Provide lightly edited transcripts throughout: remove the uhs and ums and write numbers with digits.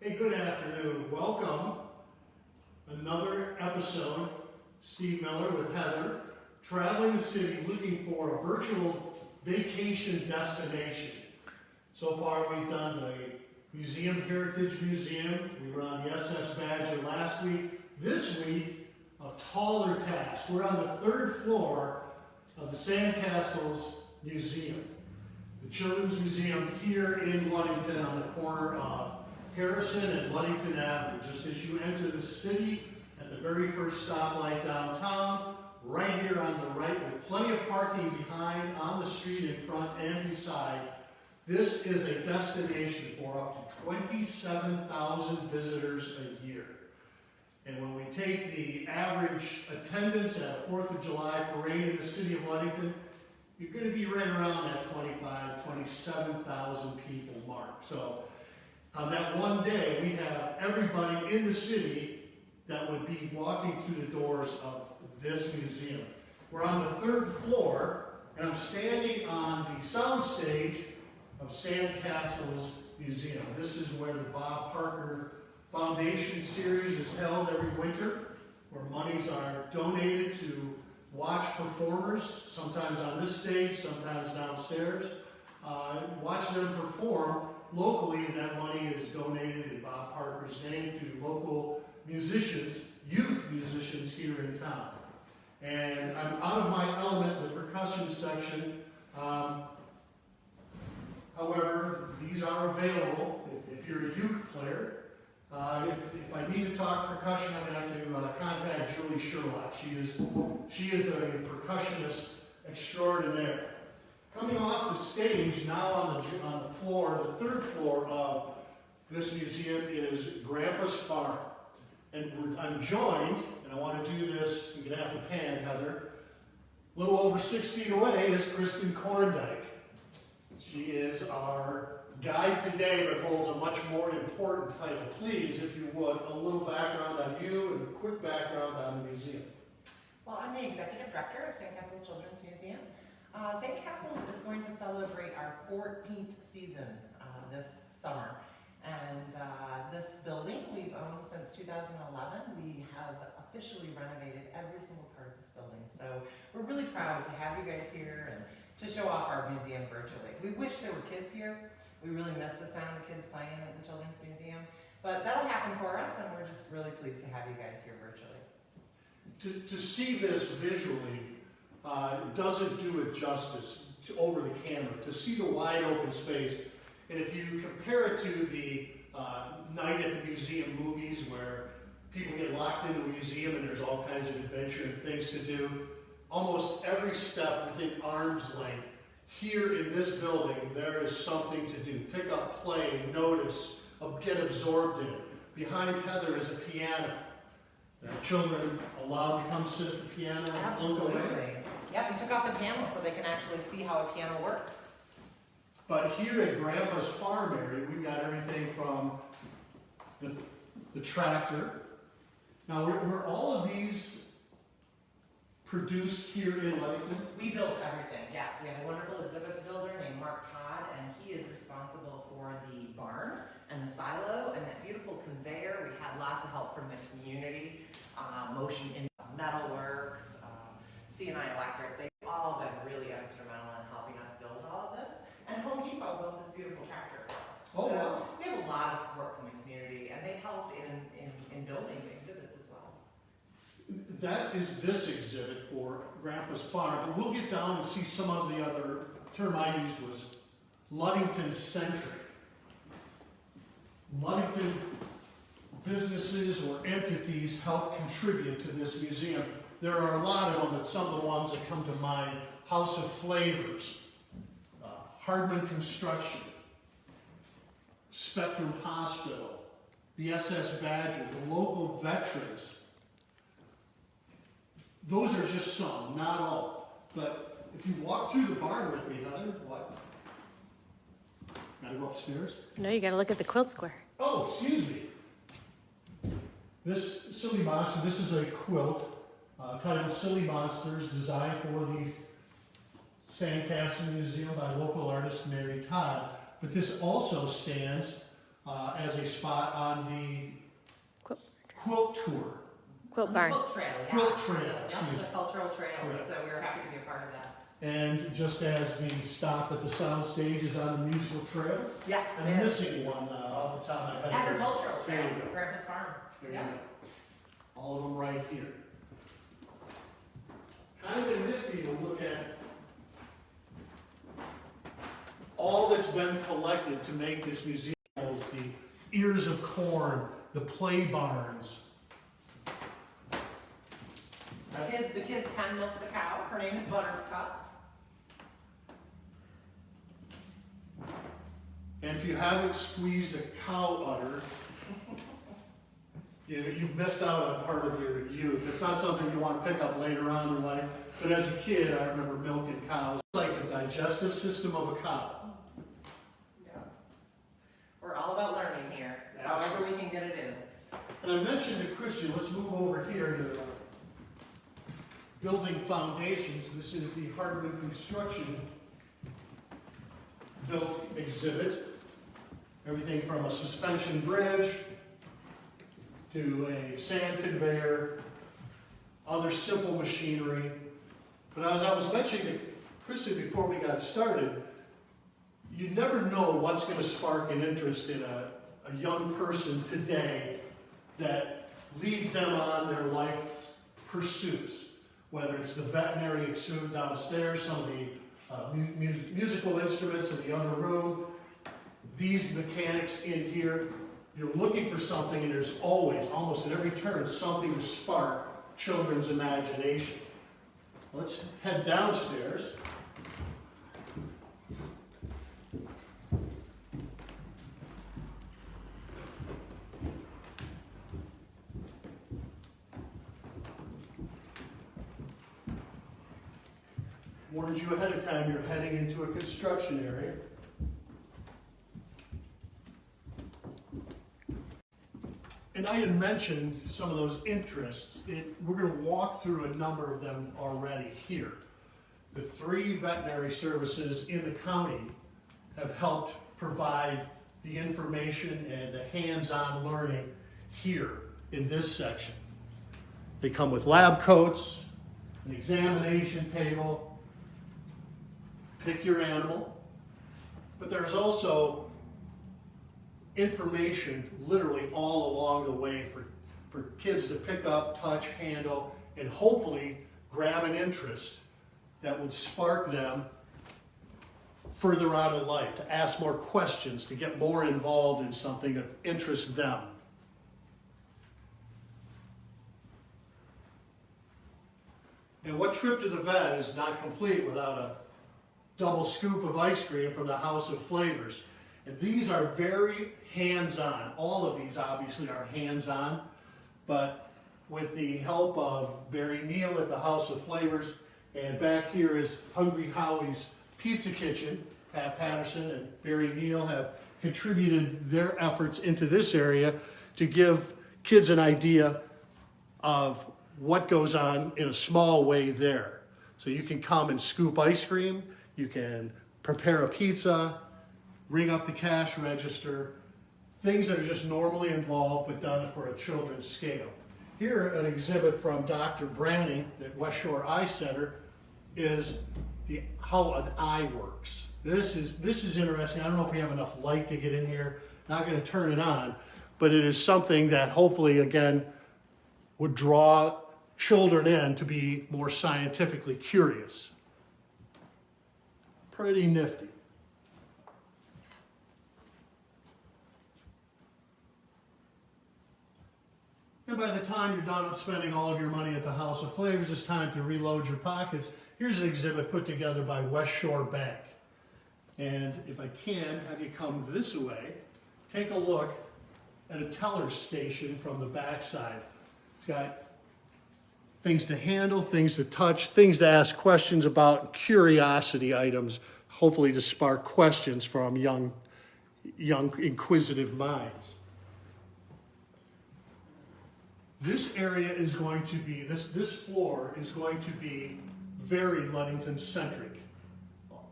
Hey, good afternoon. Welcome. Another episode. Steve Miller with Heather, traveling the city looking for a virtual vacation destination. So far we've done the Museum, Heritage Museum. We were on the SS Badger last week. This week, a taller task. We're on the third floor of the Sandcastles Museum. The Children's Museum here in Ludington on the corner of Harrison and Ludington Avenue. Just as you enter the city at the very first stoplight downtown, right here on the right with plenty of parking behind, on the street, in front, and beside. This is a destination for up to 27,000 visitors a year. And when we take the average attendance at a 4th of July parade in the City of Ludington, you're going to be right around that 27,000 people mark. So on that one day, we have everybody in the city that would be walking through the doors of this museum. We're on the third floor, and I'm standing on the sound stage of Sandcastles Museum. This is where the Bob Parker Foundation series is held every winter, where monies are donated to watch performers, sometimes on this stage, sometimes downstairs. Watch them perform locally, and that money is donated in Bob Parker's name to local musicians, youth musicians here in town. And I'm out of my element in the percussion section. However, these are available if you're a uke player. If I need to talk percussion, I'm going to have to contact Julie Sherlock. She is the percussionist extraordinaire. Coming off the stage now on the floor, the third floor of this museum is Grandpa's Farm. And I'm joined, and I want to do this, you're going to have to pan, Heather, a little over 6 feet away is Kristin Korendyke. She is our guide today, but holds a much more important title. Please, if you would, a little background on you and a quick background on the museum. Well, I'm the Executive Director of Sandcastles Children's Museum. Sandcastles is going to celebrate our 14th season this summer. And this building we've owned since 2011. We have officially renovated every single part of this building. So we're really proud to have you guys here and to show off our museum virtually. We wish there were kids here. We really miss the sound of kids playing at the Children's Museum. But that'll happen for us, and we're just really pleased to have you guys here virtually. To see this visually doesn't do it justice over the camera. To see the wide open space, and if you compare it to the Night at the Museum movies where people get locked into a museum and there's all kinds of adventure and things to do, almost every step within arm's length, here in this building, there is something to do. Pick up, play, notice, get absorbed in. Behind Heather is a piano. There are children allowed to come sit at the piano and Absolutely. Yep, we took off the panel so they can actually see how a piano works. But here at Grandpa's Farm area, we've got everything from the tractor. Now, were all of these produced here in Ludington? We built everything, yes. We have a wonderful exhibit builder named Mark Todd, and he is responsible for the barn and the silo and that beautiful conveyor. We had lots of help from the community, Motion in Metalworks, C&I Electric. They've all been really instrumental in helping us build all of this. And Home Depot built this beautiful tractor for us. Oh, so wow. We have a lot of support from the community, and they help in building the exhibits as well. That is this exhibit for Grandpa's Farm, but we'll get down and see some of the other, term I used was Ludington-centric. Ludington businesses or entities help contribute to this museum. There are a lot of them, but some of the ones that come to mind, House of Flavors, Hardman Construction, Spectrum Hospital, the SS Badger, the local veterans. Those are just some, not all. But if you walk through the barn with me, Heather, what? Gotta go upstairs? No, you gotta look at the quilt square. Oh, excuse me. This Silly Monster, this is a quilt titled Silly Monsters, designed for the Sandcastle Museum by local artist Mary Todd. But this also stands as a spot on the Quilt, quilt tour. quilt On the barn. quilt trail, yeah. Quilt trail, Yep, excuse the me. cultural trails, Correct. so we were happy to be a part of that. And just as the stop at the sound stage is on the musical trail, Yes, I'm it is. missing one off the top of my head. Agricultural There trail, you go. Grandpa's farm. There you Yep. go. All of them right here. Kind of nifty to look at all that's been collected to make this museum. The ears of corn, the play barns. The kids can milk the cow. Her name is Buttercup. And if you haven't squeezed a cow udder, you've missed out on part of your youth. It's not something you want to pick up later on in life. But as a kid, I remember milking cows. It's like the digestive system of a cow. Yeah. We're all about learning here, however we can get it in. And I mentioned to Kristin, let's move over here to building foundations. This is the Hardman Construction built exhibit. Everything from a suspension bridge to a sand conveyor, other simple machinery. But as I was mentioning to Kristin before we got started, you never know what's going to spark an interest in a young person today that leads them on their life pursuits. Whether it's the veterinary exude downstairs, some of the musical instruments in the other room, these mechanics in here, you're looking for something, and there's always, almost at every turn, something to spark children's imagination. Let's head downstairs. Warned you ahead of time, you're heading into a construction area. And I had mentioned some of those interests. We're going to walk through a number of them already here. The 3 veterinary services in the county have helped provide the information and the hands-on learning here in this section. They come with lab coats, an examination table, pick your animal, but there's also information literally all along the way for kids to pick up, touch, handle, and hopefully grab an interest that would spark them further on in life, to ask more questions, to get more involved in something that interests them. And what trip to the vet is not complete without a double scoop of ice cream from the House of Flavors. And these are very hands-on. All of these obviously are hands-on, but with the help of Barry Neal at the House of Flavors, and back here is Hungry Howie's Pizza Kitchen. Pat Patterson and Barry Neal have contributed their efforts into this area to give kids an idea of what goes on in a small way there. So you can come and scoop ice cream, you can prepare a pizza, ring up the cash register, things that are just normally involved but done for a children's scale. Here, an exhibit from Dr. Branning at West Shore Eye Center is how an eye works. This is interesting. I don't know if we have enough light to get in here. Not going to turn it on, but it is something that hopefully, again, would draw children in to be more scientifically curious. Pretty nifty. And by the time you're done spending all of your money at the House of Flavors, it's time to reload your pockets. Here's an exhibit put together by West Shore Bank. And if I can have you come this way, take a look at a teller station from the backside. It's got things to handle, things to touch, things to ask questions about, curiosity items, hopefully to spark questions from young inquisitive minds. This area is going to be, this floor is going to be very Ludington-centric.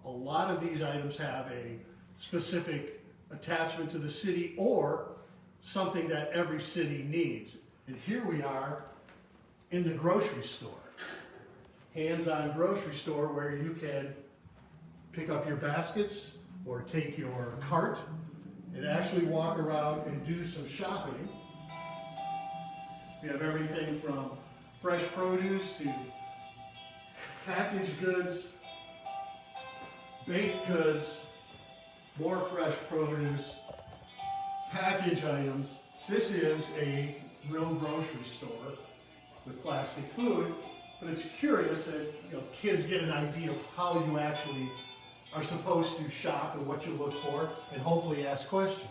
A lot of these items have a specific attachment to the city or something that every city needs. And here we are in the grocery store. Hands-on grocery store where you can pick up your baskets or take your cart and actually walk around and do some shopping. We have everything from fresh produce to packaged goods, baked goods, more fresh produce, package items. This is a real grocery store with plastic food, but it's curious that kids get an idea of how you actually are supposed to shop and what you look for, and hopefully ask questions.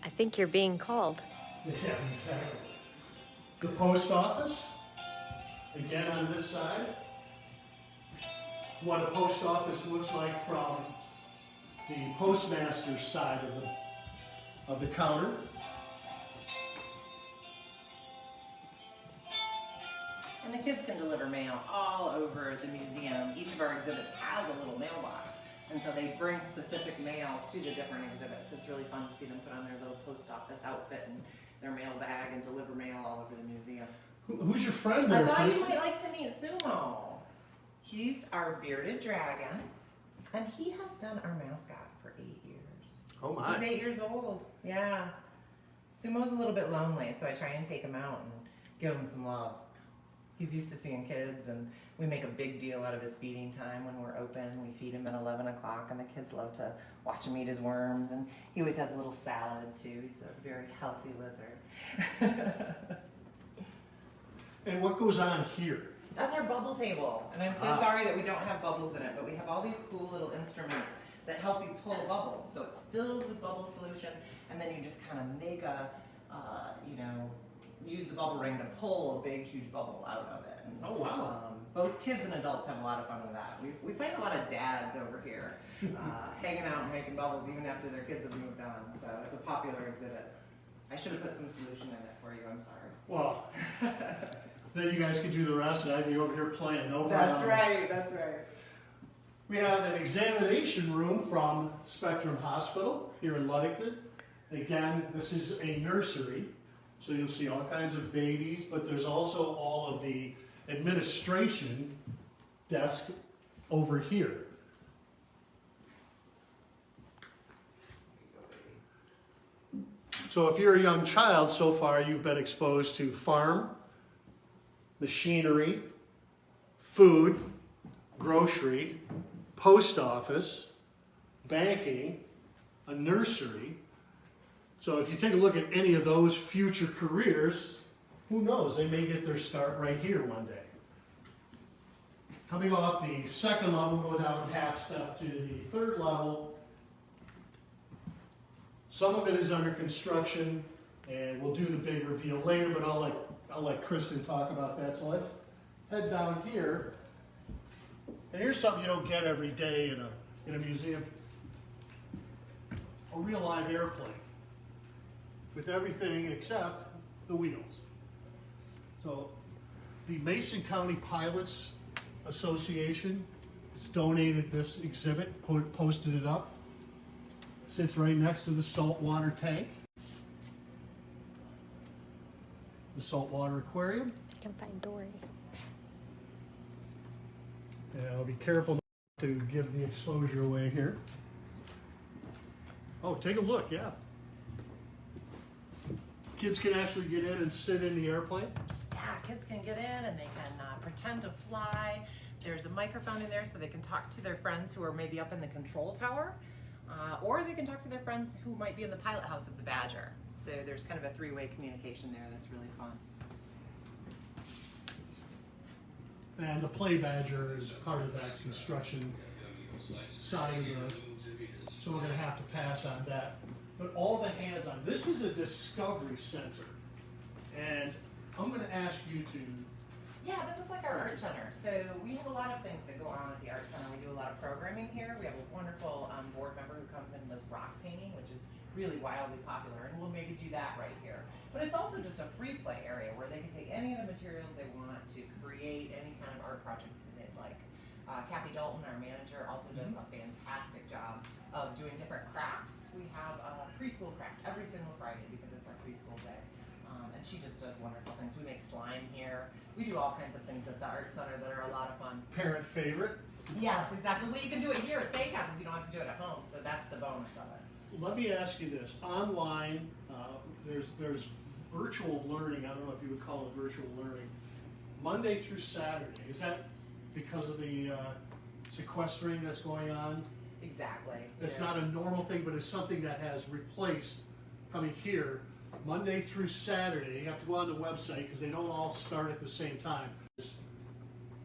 I think you're being called. Yeah, exactly. The post office, again on this side. What a post office looks like from the postmaster's side of the counter. And the kids can deliver mail all over the museum. Each of our exhibits has a little mailbox. And so they bring specific mail to the different exhibits. It's really fun to see them put on their little post office outfit and their mail bag and deliver mail all over the museum. Who's your friend there, I thought Kristin? you might like to meet Sumo. He's our bearded dragon, and he has been our mascot for 8 years. Oh my. He's 8 years old. Yeah. Sumo's a little bit lonely, so I try and take him out and give him some love. He's used to seeing kids, and we make a big deal out of his feeding time when we're open. We feed him at 11 o'clock, and the kids love to watch him eat his worms, and he always has a little salad, too. He's a very healthy lizard. And what goes on here? That's our bubble table, and I'm so sorry that we don't have bubbles in it, but we have all these cool little instruments that help you pull bubbles. So it's filled with bubble solution, and then you just kind of make a, use the bubble ring to pull a big, huge bubble out of it. And, Oh, wow. Both kids and adults have a lot of fun with that. We find a lot of dads over here hanging out and making bubbles even after their kids have moved on. So it's a popular exhibit. I should have put some solution in it for you. I'm sorry. Well, then you guys could do the rest, and I'd be over here playing. No problem. That's right. That's right. We have an examination room from Spectrum Hospital here in Ludington. Again, this is a nursery, so you'll see all kinds of babies, but there's also all of the administration desk over here. So if you're a young child, so far you've been exposed to farm, machinery, food, grocery, post office, banking, a nursery. So if you take a look at any of those future careers, who knows, they may get their start right here one day. Coming off the second level, go down half step to the third level. Some of it is under construction, and we'll do the big reveal later, but I'll let Kristin talk about that. So let's head down here. And here's something you don't get every day in a museum. A real live airplane with everything except the wheels. So the Mason County Pilots Association has donated this exhibit, posted it up. Sits right next to the saltwater tank. The saltwater aquarium. I can find Dory. And I'll be careful not to give the exposure away here. Oh, take a look, yeah. Kids can actually get in and sit in the airplane. Yeah, kids can get in and they can pretend to fly. There's a microphone in there so they can talk to their friends who are maybe up in the control tower. Or they can talk to their friends who might be in the pilot house of the Badger. So there's kind of a three-way communication there that's really fun. And the Play Badger is part of that construction side of the, so we're gonna have to pass on that. But all the hands-on, this is a discovery center. And I'm gonna ask you to, Yeah, this is like our art center. So we have a lot of things that go on at the art center. We do a lot of programming here. We have a wonderful board member who comes in and does rock painting, which is really wildly popular, and we'll maybe do that right here. But it's also just a free play area where they can take any of the materials they want to create any kind of art project that they'd like. Kathy Dalton, our manager, also does a fantastic job of doing different crafts we have a preschool craft every single Friday because it's our preschool day. And she just does wonderful things. We make slime here. We do all kinds of things at the Art Center that are a lot of fun. Parent favorite. Yes, exactly. Well, you can do it here at Sandcastles. You don't have to do it at home, so that's the bonus of it. Let me ask you this. Online, there's virtual learning. I don't know if you would call it virtual learning. Monday through Saturday. Is that because of the sequestering that's going on? Exactly. It's not a normal thing, but it's something that has replaced coming here Monday through Saturday. You have to go on the website because they don't all start at the same time. It's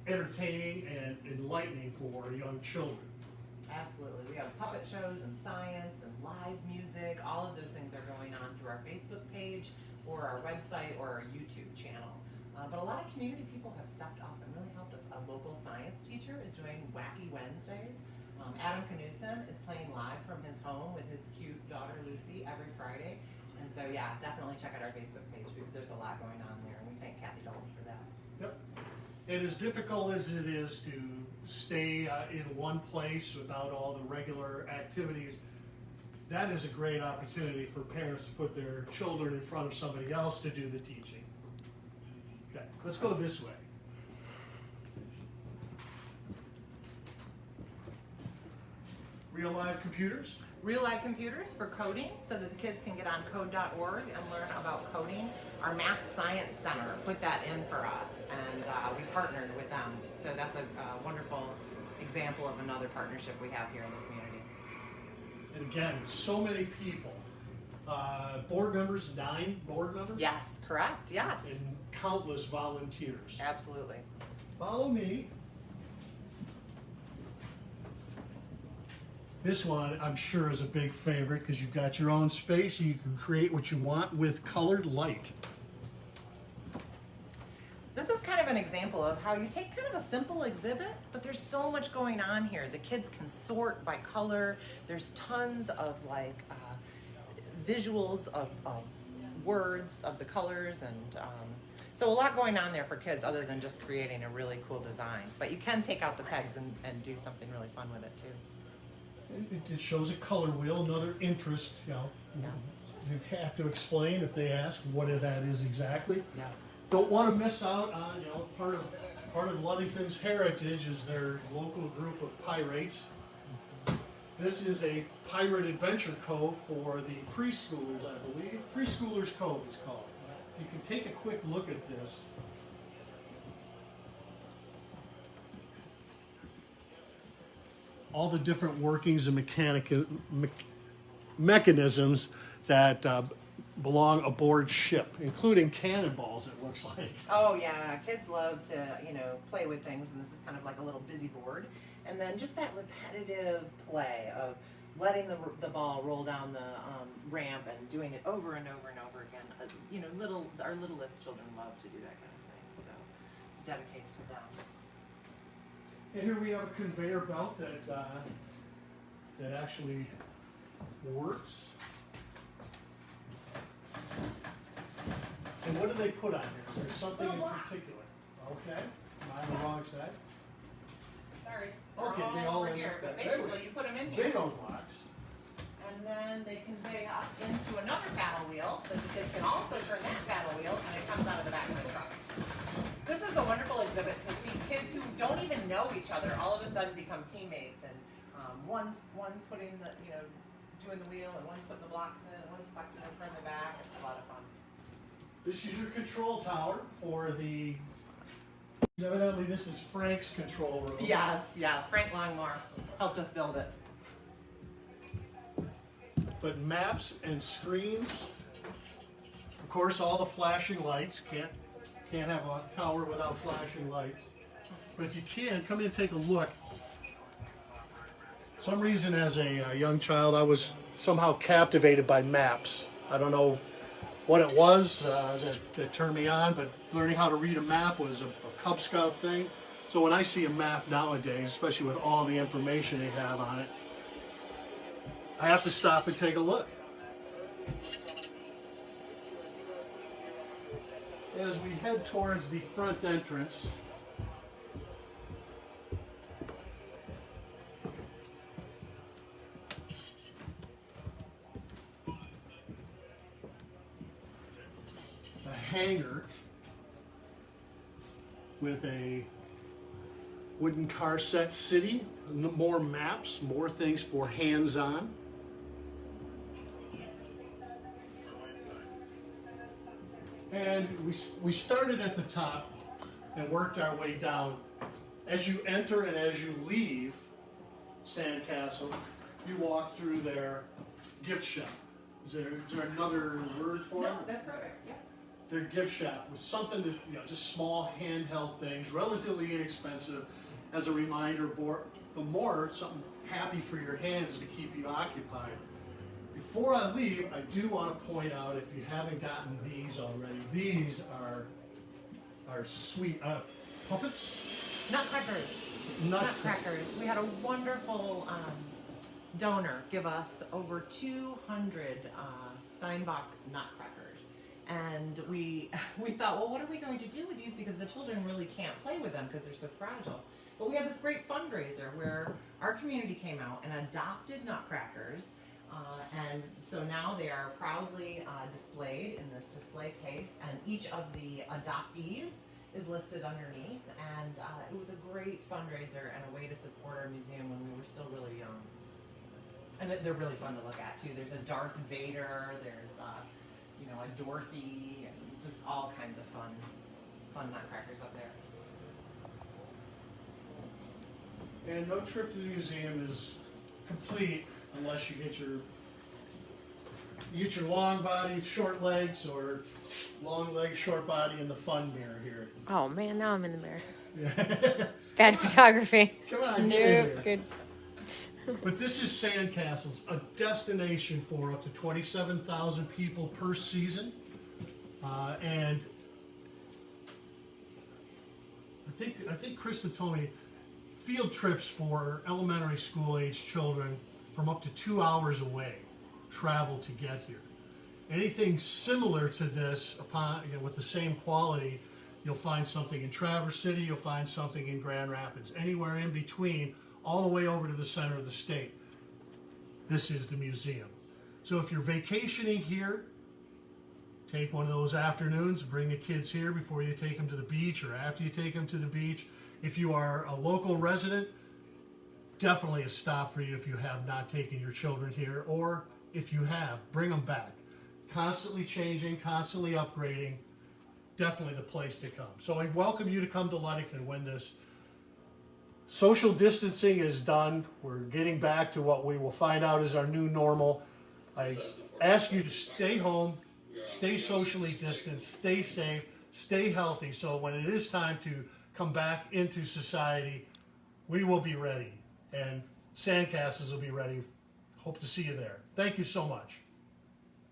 entertaining and enlightening for young children. Absolutely. We have puppet shows and science and live music. All of those things are going on through our Facebook page or our website or our YouTube channel. But a lot of community people have stepped up and really helped us. A local science teacher is doing Wacky Wednesdays. Adam Knudsen is playing live from his home with his cute daughter Lucy every Friday. And so yeah, definitely check out our Facebook page because there's a lot going on there, and we thank Kathy Dalton for that. Yep. And as difficult as it is to stay in one place without all the regular activities, that is a great opportunity for parents to put their children in front of somebody else to do the teaching. Okay, let's go this way. Real live computers? Real live computers for coding so that the kids can get on code.org and learn about coding. Our Math Science Center put that in for us, and we partnered with them. So that's a wonderful example of another partnership we have here in the community. And again, so many people. Board members, 9 board members? Yes, correct, yes. And countless volunteers. Absolutely. Follow me. This one, I'm sure, is a big favorite because you've got your own space. You can create what you want with colored light. This is kind of an example of how you take kind of a simple exhibit, but there's so much going on here. The kids can sort by color. There's tons of like visuals of words, of the colors, and so a lot going on there for kids other than just creating a really cool design. But you can take out the pegs and do something really fun with it too. It shows a color wheel, another interest, you know. Yeah. You have to explain if they ask what that is exactly. Yeah. Don't want to miss out on, you know, part of Ludington's heritage is their local group of pirates. This is a pirate adventure cove for the preschoolers, I believe. Preschoolers Cove is called. You can take a quick look at this. All the different workings and mechanisms that belong aboard ship, including cannonballs, it looks like. Oh yeah, kids love to, play with things, and this is kind of like a little busy board. And then just that repetitive play of letting the ball roll down the ramp and doing it over and over and over again. Our littlest children love to do that kind of thing, so it's dedicated to them. And here we have a conveyor belt that actually works. And what do they put on here? Is there something in particular? Okay, am I on the wrong side? Sorry, Okay, they're they all all over end here, up but there. basically you put them in here. Big old blocks. And then they convey up into another paddle wheel, so the kids can also turn that paddle wheel, and it comes out of the back of the truck. This is a wonderful exhibit to see kids who don't even know each other all of a sudden become teammates, and one's putting the, doing the wheel, and one's putting the blocks in, and one's collecting them from the back. It's a lot of fun. This is your control tower for the, evidently this is Frank's control room. Yes. Frank Longmore helped us build it. But maps and screens, of course, all the flashing lights. Can't have a tower without flashing lights. But if you can, come in and take a look. For some reason, as a young child, I was somehow captivated by maps. I don't know what it was that turned me on, but learning how to read a map was a Cub Scout thing. So when I see a map nowadays, especially with all the information they have on it, I have to stop and take a look. As we head towards the front entrance, a hanger with a wooden car set city, more maps, more things for hands-on. And we started at the top and worked our way down. As you enter and as you leave Sandcastle, you walk through their gift shop. Is there another word for it? No, that's perfect, yeah. Their gift shop with something that, just small handheld things, relatively inexpensive, as a reminder, but more something happy for your hands to keep you occupied. Before I leave, I do want to point out, if you haven't gotten these already, these are sweet puppets. Nutcrackers. Nutcrackers. We had a wonderful donor give us over 200 Steinbach nutcrackers. And we thought, well, what are we going to do with these? Because the children really can't play with them because they're so fragile. But we had this great fundraiser where our community came out and adopted nutcrackers. And so now they are proudly displayed in this display case, and each of the adoptees is listed underneath. And it was a great fundraiser and a way to support our museum when we were still really young. And they're really fun to look at too. There's a Darth Vader, there's a Dorothy, and just all kinds of fun nutcrackers up there. And no trip to the museum is complete unless you get your long body, short legs, or long legs, short body in the fun mirror here. Oh man, now I'm in the mirror. Yeah. Bad photography. Come on, get in Nope, here. good. But this is Sandcastles, a destination for up to 27,000 people per season. And I think Kristin told me field trips for elementary school age children from up to 2 hours away travel to get here. Anything similar to this, with the same quality, you'll find something in Traverse City, you'll find something in Grand Rapids, anywhere in between, all the way over to the center of the state. This is the museum. So if you're vacationing here, take one of those afternoons, bring the kids here before you take them to the beach or after you take them to the beach. If you are a local resident, definitely a stop for you if you have not taken your children here, or if you have, bring them back. Constantly changing, constantly upgrading, definitely the place to come. So I welcome you to come to Ludington when this social distancing is done. We're getting back to what we will find out is our new normal. I ask you to stay home, stay socially distanced, stay safe, stay healthy, so when it is time to come back into society, we will be ready, and Sandcastles will be ready. Hope to see you there. Thank you so much.